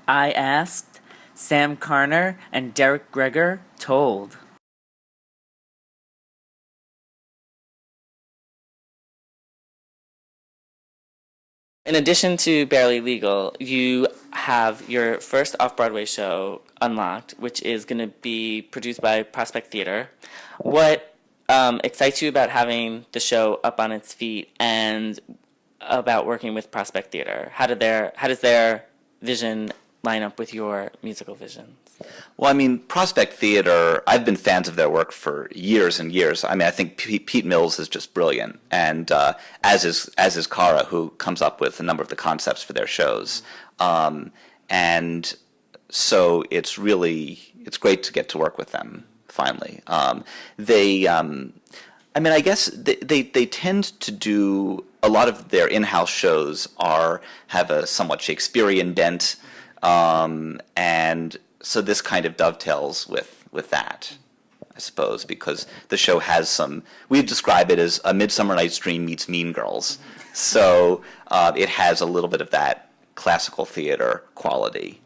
I Asked, Sam Carner, and Derek Gregor told. In addition to Barely Legal, you have your first off-Broadway show, Unlocked, which is going to be produced by Prospect Theater. What excites you about having the show up on its feet and about working with Prospect Theater? How does their vision line up with your musical visions? Well, I mean, Prospect Theater, I've been fans of their work for years and years. I mean, I think Pete Mills is just brilliant, and as is Cara, who comes up with a number of the concepts for their shows. And so it's great to get to work with them finally. I mean, I guess they tend to do a lot of their in-house shows have a somewhat Shakespearean bent, and so this kind of dovetails with that, I suppose, because the show has we describe it as a Midsummer Night's Dream meets Mean Girls. So it has a little bit of that classical theater quality.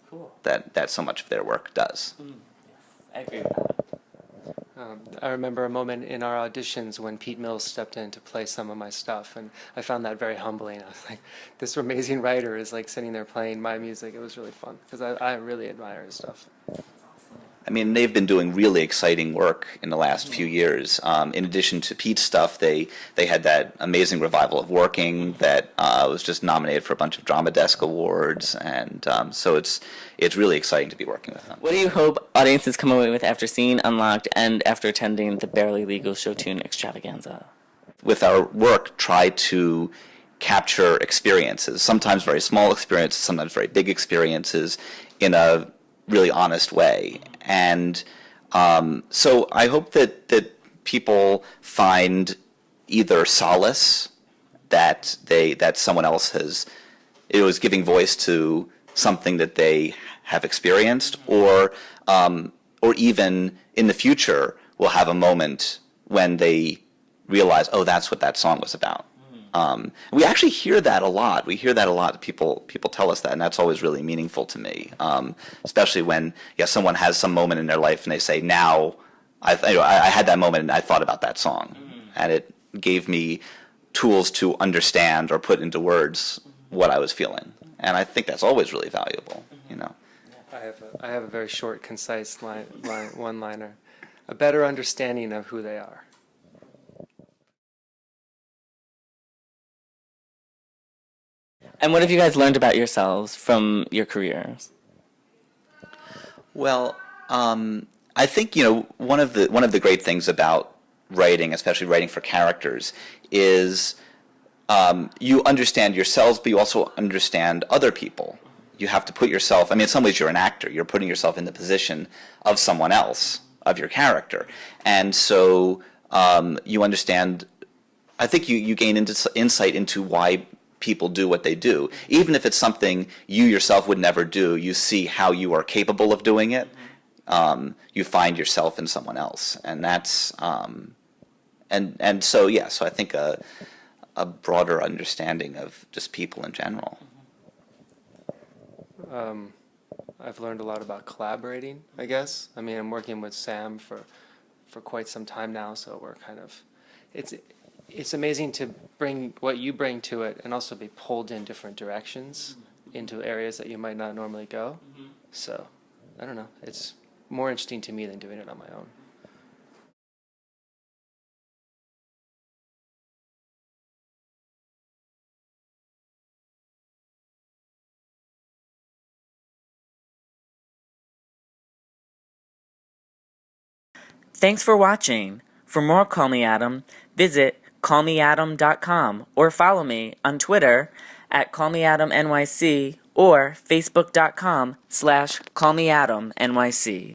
Cool. That so much of their work does. Yes, I agree with that. I remember a moment in our auditions when Pete Mills stepped in to play some of my stuff, and I found that very humbling. I was like, this amazing writer is like sitting there playing my music. It was really fun, because I really admire his stuff. I mean, they've been doing really exciting work in the last few years. In addition to Pete's stuff, they had that amazing revival of Working that was just nominated for a bunch of Drama Desk awards, and so it's really exciting to be working with them. What do you hope audiences come away with after seeing Unlocked and after attending the Barely Legal Show Tune Extravaganza? With our work, try to capture experiences, sometimes very small experiences, sometimes very big experiences, in a really honest way. And so I hope that people find either solace that someone else was giving voice to something that they have experienced, or even in the future will have a moment when they realize, oh, that's what that song was about. We actually hear that a lot. We hear that a lot. People tell us that, and that's always really meaningful to me. Especially when someone has some moment in their life and they say, "Now, I had that moment and I thought about that song, and it gave me tools to understand or put into words what I was feeling." And I think that's always really valuable. I have a very short, concise one-liner: a better understanding of who they are. And what have you guys learned about yourselves from your careers? Well, I think one of the great things about writing, especially writing for characters, is you understand yourselves, but you also understand other people. You have to put yourself. I mean, in some ways, you're an actor. You're putting yourself in the position of someone else, of your character, and so you understand. I think you gain insight into why people do what they do. Even if it's something you yourself would never do, you see how you are capable of doing it. You find yourself in someone else, and that's so I think a broader understanding of just people in general. I've learned a lot about collaborating, I guess. I mean, I'm working with Sam for quite some time now, so we're kind of it's amazing to bring what you bring to it and also be pulled in different directions into areas that you might not normally go. So, I don't know. It's more interesting to me than doing it on my own. Thanks for watching. For more Call Me Adam, visit callmeadam.com or follow me on Twitter at callmeadamnyc or facebook.com/callmeadamnyc.